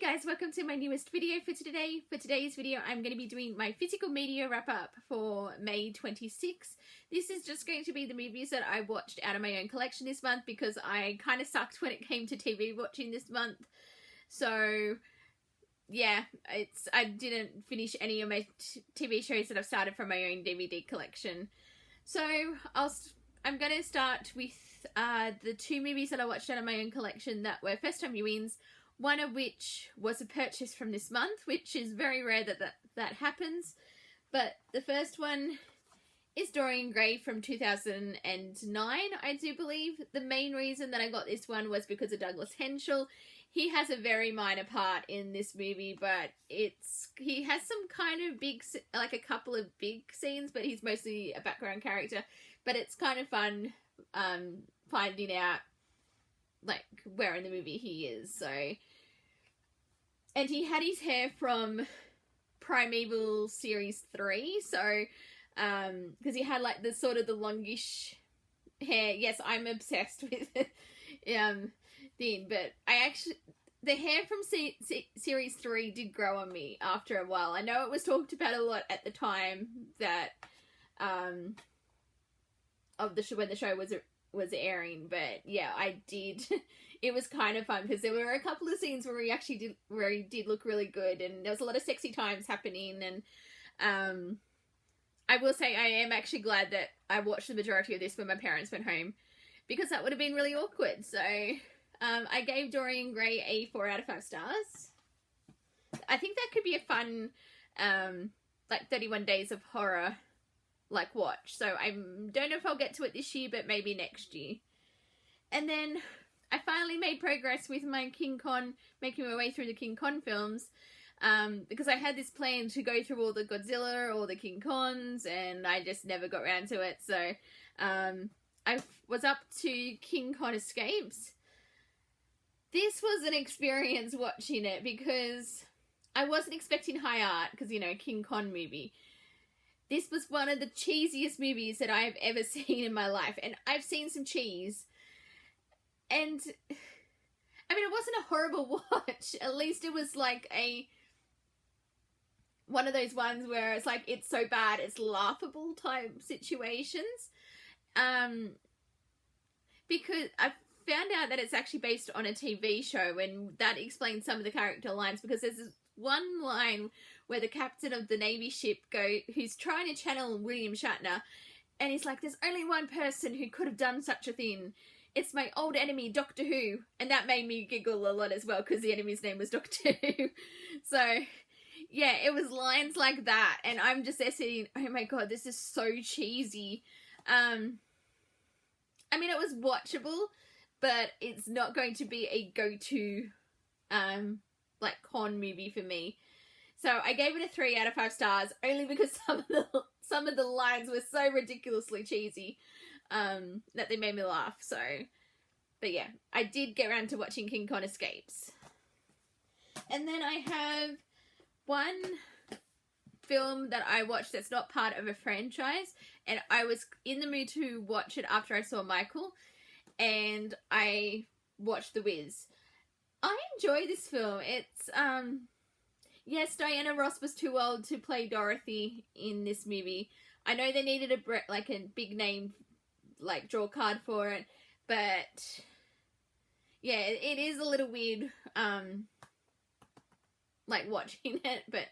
guys, welcome to my newest video for today. For today's video, I'm going to be doing my physical media wrap up for May 26th. This is just going to be the movies that I watched out of my own collection this month because I kind of sucked when it came to TV watching this month. So yeah, I didn't finish any of my TV shows that I've started from my own DVD collection. So I'm going to start with the two movies that I watched out of my own collection that were first time viewings. One of which was a purchase from this month, which is very rare that happens. But the first one is Dorian Gray from 2009, I do believe. The main reason that I got this one was because of Douglas Henschel. He has a very minor part in this movie, but he has some kind of big, like a couple of big scenes, but he's mostly a background character. But it's kind of fun finding out like where in the movie he is. So, and he had his hair from Primeval series 3, so because he had like the sort of the longish hair. Yes, I'm obsessed with thing, but the hair from series 3 did grow on me after a while. I know it was talked about a lot at the time that of the show, when the show was airing, but yeah, I did. It was kind of fun because there were a couple of scenes where he did look really good, and there was a lot of sexy times happening. And I will say I am actually glad that I watched the majority of this when my parents went home, because that would have been really awkward. So I gave Dorian Gray a 4 out of 5 stars. I think that could be a fun like 31 Days of Horror like watch. So I don't know if I'll get to it this year, but maybe next year. And then I finally made progress with my King Kong, making my way through the King Kong films, because I had this plan to go through all the Godzilla, all the King Kongs, and I just never got around to it. So I was up to King Kong Escapes. This was an experience watching it because I wasn't expecting high art, because, you know, King Kong movie. This was one of the cheesiest movies that I've ever seen in my life. And I've seen some cheese. And, I mean, it wasn't a horrible watch. At least it was like one of those ones where it's like, it's so bad, it's laughable type situations. Because I found out that it's actually based on a TV show, and that explains some of the character lines, because there's this one line where the captain of the Navy ship who's trying to channel William Shatner, and he's like, there's only one person who could have done such a thing. It's my old enemy, Doctor Who. And that made me giggle a lot as well, because the enemy's name was Doctor Who. So, yeah, it was lines like that, and I'm just there sitting, oh my god, this is so cheesy. I mean, it was watchable, but it's not going to be a go-to, like, con movie for me. So I gave it a 3 out of 5 stars, only because some of the lines were so ridiculously cheesy that they made me laugh. So, but yeah, I did get around to watching King Kong Escapes. And then I have one film that I watched that's not part of a franchise, and I was in the mood to watch it after I saw Michael, and I watched The Wiz. I enjoy this film. It's yes, Diana Ross was too old to play Dorothy in this movie. I know they needed a big name, like, draw card for it, but yeah, it is a little weird, like, watching it, but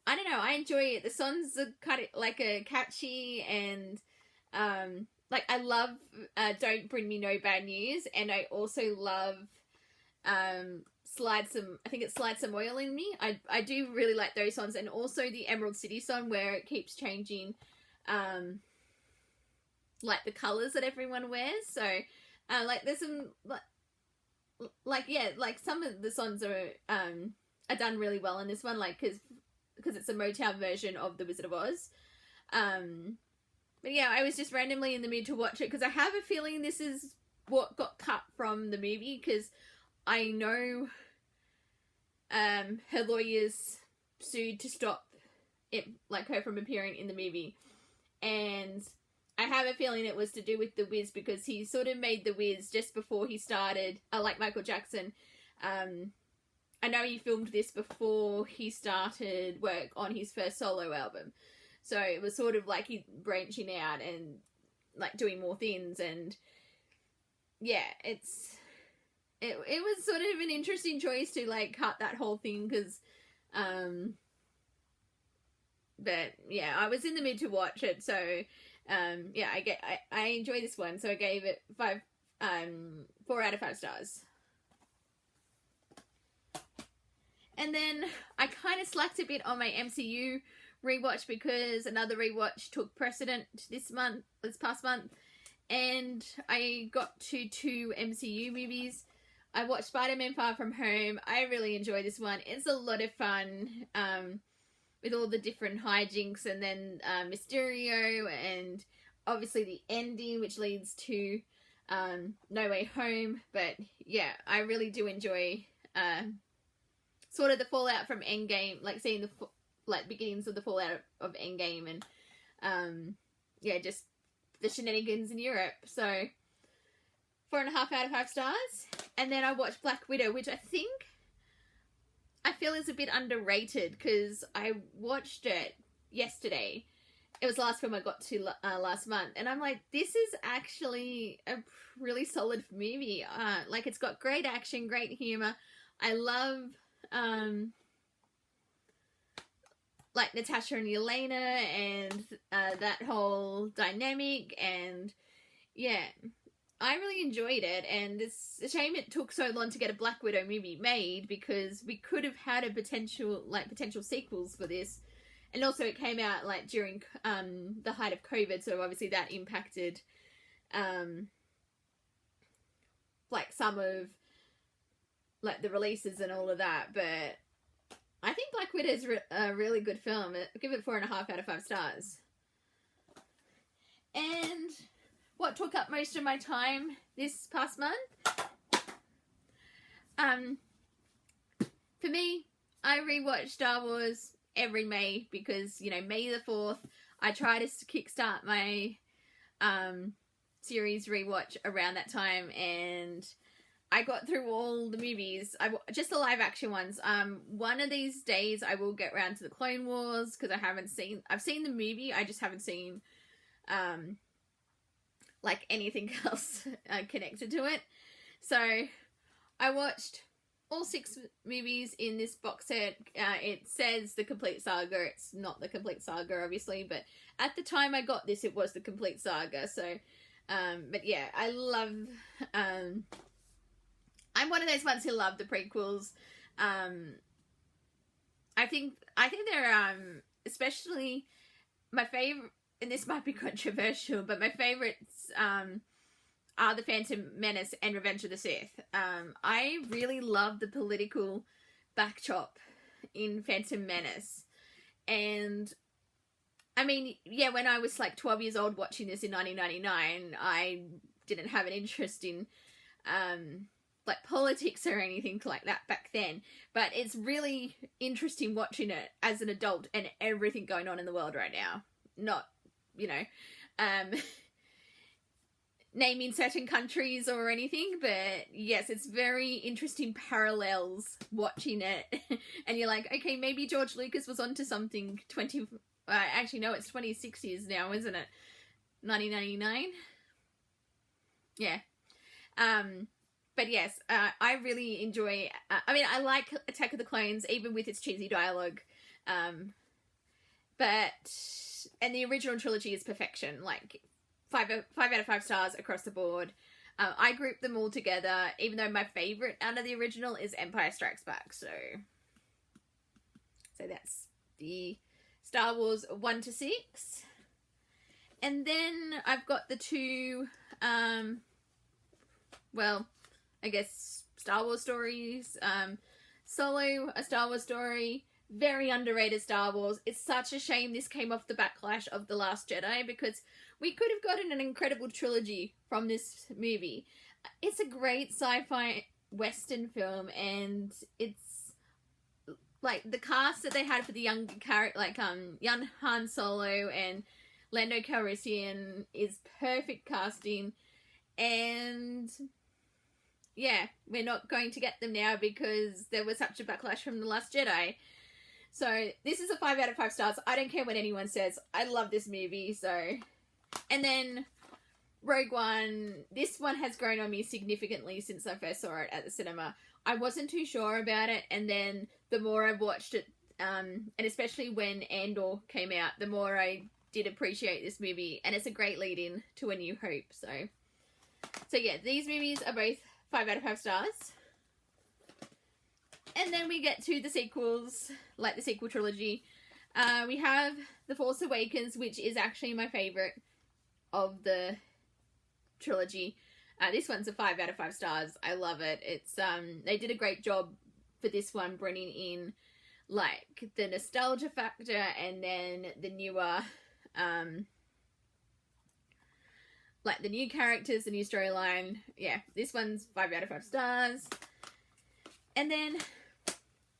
I don't know, I enjoy it. The songs are kind of, like, catchy, and, like, I love, Don't Bring Me No Bad News, and I also love, Slide Some Oil in Me. I do really like those songs, and also the Emerald City song, where it keeps changing, like, the colours that everyone wears. So, like, there's some, like, yeah, like, some of the songs are done really well in this one, like, because it's a Motown version of The Wizard of Oz. But yeah, I was just randomly in the mood to watch it, because I have a feeling this is what got cut from the movie, because I know her lawyers sued to stop it, like, her from appearing in the movie, and I have a feeling it was to do with The Wiz, because he sort of made The Wiz just before he started, like Michael Jackson, I know he filmed this before he started work on his first solo album. So it was sort of like he branching out and like doing more things, and yeah, it was sort of an interesting choice to like cut that whole thing, because but yeah, I was in the mood to watch it, so yeah, I enjoy this one, so I gave it 4 out of 5 stars. And then I kind of slacked a bit on my MCU rewatch because another rewatch took precedent this past month, and I got to 2 MCU movies. I watched Spider-Man Far From Home. I really enjoyed this one. It's a lot of fun, with all the different hijinks, and then Mysterio, and obviously the ending, which leads to No Way Home. But yeah, I really do enjoy sort of the fallout from Endgame, like seeing the beginnings of the fallout of Endgame, and yeah, just the shenanigans in Europe. So 4.5 out of 5 stars. And then I watched Black Widow, which I feel is a bit underrated, because I watched it yesterday. It was the last film I got to last month, and I'm like, this is actually a really solid movie. Like, it's got great action, great humor. I love like Natasha and Yelena, and that whole dynamic, and yeah, I really enjoyed it. And it's a shame it took so long to get a Black Widow movie made, because we could have had a potential sequels for this. And also it came out like during the height of COVID, so obviously that impacted like some of like the releases and all of that. But I think Black Widow is a really good film. I give it 4.5 out of 5 stars. And what took up most of my time this past month? For me, I rewatched Star Wars every May, because, you know, May the 4th, I try to kickstart my series rewatch around that time, and I got through all the movies, just the live action ones. One of these days I will get around to the Clone Wars, because I've seen the movie, I just haven't seen like anything else connected to it. So I watched all 6 movies in this box set. It says the complete saga. It's not the complete saga, obviously, but at the time I got this, it was the complete saga. So but yeah, I love I'm one of those ones who love the prequels. I think they're especially my favorite, and this might be controversial, but my favorites are The Phantom Menace and Revenge of the Sith. I really love the political backdrop in Phantom Menace. And I mean, yeah, when I was like 12 years old watching this in 1999, I didn't have an interest in like politics or anything like that back then. But it's really interesting watching it as an adult and everything going on in the world right now. Not, you know, naming certain countries or anything, but yes, it's very interesting parallels watching it. And you're like, okay, maybe George Lucas was onto something. Actually, no, it's 26 years now, isn't it? 1999? Yeah. But yes, I really enjoy, I mean, I like Attack of the Clones, even with its cheesy dialogue. And the original trilogy is perfection, like 5 out of 5 stars across the board. I grouped them all together, even though my favourite out of the original is Empire Strikes Back. So that's the Star Wars 1 to 6. And then I've got the 2, well, I guess Star Wars stories. Solo, a Star Wars story. Very underrated Star Wars. It's such a shame this came off the backlash of The Last Jedi, because we could have gotten an incredible trilogy from this movie. It's a great sci-fi western film, and it's like the cast that they had for the young character, like young Han Solo and Lando Calrissian, is perfect casting. And yeah, we're not going to get them now because there was such a backlash from The Last Jedi. So this is a 5 out of 5 stars. I don't care what anyone says. I love this movie. So, and then Rogue One. This one has grown on me significantly since I first saw it at the cinema. I wasn't too sure about it, and then the more I've watched it, and especially when Andor came out, the more I did appreciate this movie, and it's a great lead-in to A New Hope. So yeah, these movies are both 5 out of 5 stars. And then we get to the sequels, like the sequel trilogy. We have The Force Awakens, which is actually my favourite of the trilogy. This one's a 5 out of 5 stars. I love it. It's they did a great job for this one, bringing in like the nostalgia factor and then the newer, like the new characters, the new storyline. Yeah, this one's 5 out of 5 stars. And then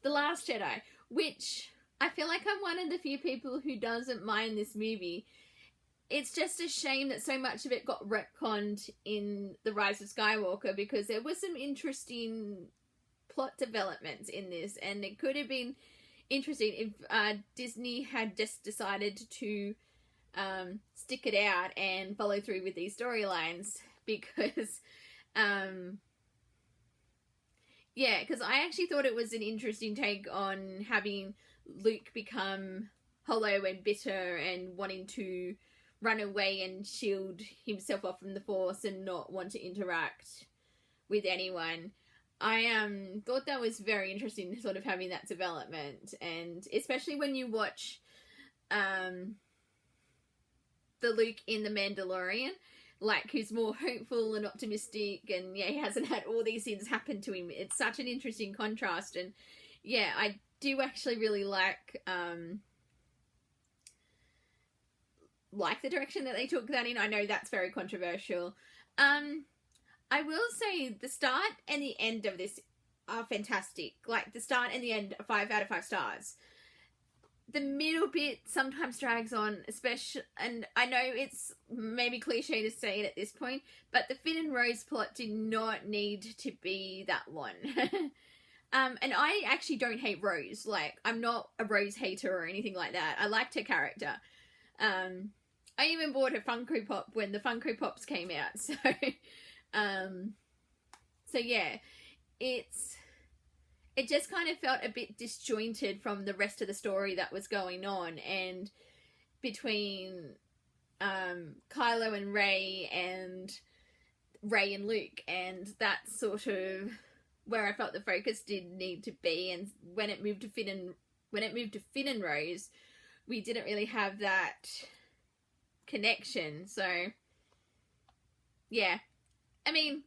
The Last Jedi, which I feel like I'm one of the few people who doesn't mind this movie. It's just a shame that so much of it got retconned in The Rise of Skywalker, because there was some interesting plot developments in this, and it could have been interesting if Disney had just decided to stick it out and follow through with these storylines, because yeah, because I actually thought it was an interesting take on having Luke become hollow and bitter and wanting to run away and shield himself off from the Force and not want to interact with anyone. I thought that was very interesting, sort of having that development, and especially when you watch the Luke in The Mandalorian, like, who's more hopeful and optimistic, and yeah, he hasn't had all these things happen to him. It's such an interesting contrast, and yeah, I do actually really like the direction that they took that in. I know that's very controversial. I will say the start and the end of this are fantastic. Like, the start and the end are 5 out of 5 stars. The middle bit sometimes drags on, especially, and I know it's maybe cliche to say it at this point, but the Finn and Rose plot did not need to be that long. And I actually don't hate Rose. Like, I'm not a Rose hater or anything like that. I liked her character. I even bought her Funko Pop when the Funko Pops came out. So, so yeah, it just kind of felt a bit disjointed from the rest of the story that was going on, and between Kylo and Rey and Luke, and that's sort of where I felt the focus did need to be. And when it moved to Finn and Rose, we didn't really have that connection. So yeah, I mean,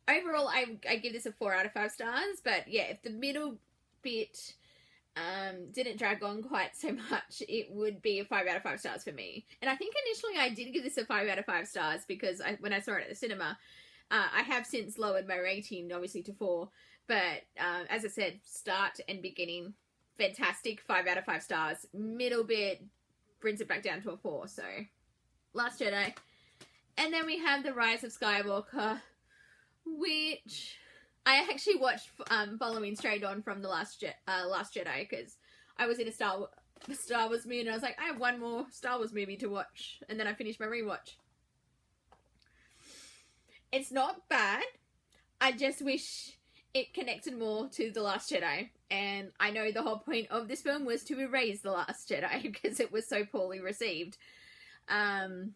overall I give this a 4 out of 5 stars, but yeah, if the middle bit didn't drag on quite so much, it would be a 5 out of 5 stars for me. And I think initially I did give this a 5 out of 5 stars because when I saw it at the cinema, I have since lowered my rating obviously to 4, but as I said, start and beginning fantastic, 5 out of 5 stars. Middle bit brings it back down to a 4. So Last Jedi. And then we have The Rise of Skywalker, which I actually watched following straight on from The Last Jedi, because I was in a Star Wars mood, and I was like, I have one more Star Wars movie to watch, and then I finished my rewatch. It's not bad. I just wish it connected more to The Last Jedi, and I know the whole point of this film was to erase The Last Jedi because it was so poorly received. And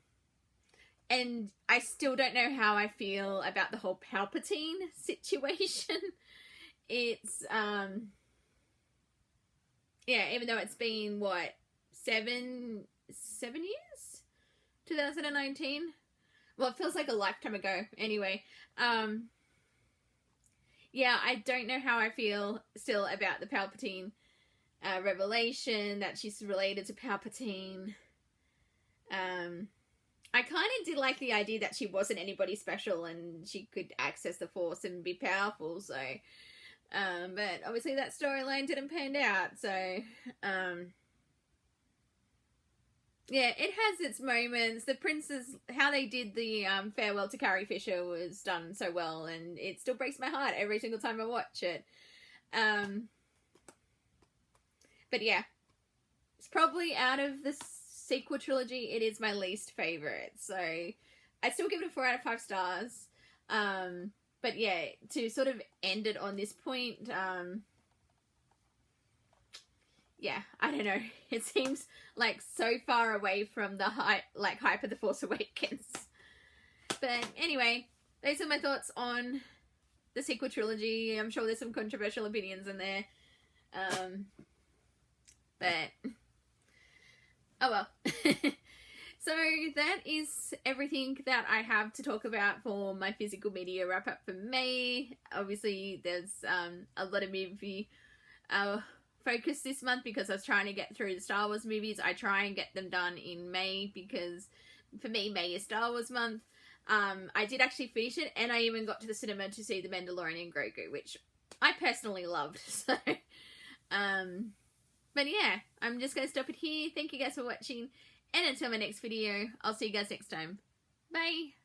I still don't know how I feel about the whole Palpatine situation. It's, yeah, even though it's been, what, 7 years? 2019? Well, it feels like a lifetime ago. Anyway, yeah, I don't know how I feel still about the Palpatine revelation, that she's related to Palpatine. I kind of did like the idea that she wasn't anybody special and she could access the Force and be powerful, so, but obviously that storyline didn't pan out, so, Yeah, it has its moments. The Prince's, how they did the farewell to Carrie Fisher was done so well, and it still breaks my heart every single time I watch it. But yeah, it's probably out of the sequel trilogy, it is my least favorite. So I'd still give it a 4 out of 5 stars. But yeah, to sort of end it on this point, yeah, I don't know. It seems like so far away from the hype of The Force Awakens. But anyway, those are my thoughts on the sequel trilogy. I'm sure there's some controversial opinions in there. But oh well. So that is everything that I have to talk about for my physical media wrap up for May. Obviously there's a lot of movie focus this month because I was trying to get through the Star Wars movies. I try and get them done in May because for me May is Star Wars month. I did actually finish it, and I even got to the cinema to see The Mandalorian and Grogu, which I personally loved. So but yeah, I'm just going to stop it here. Thank you guys for watching, and until my next video, I'll see you guys next time. Bye!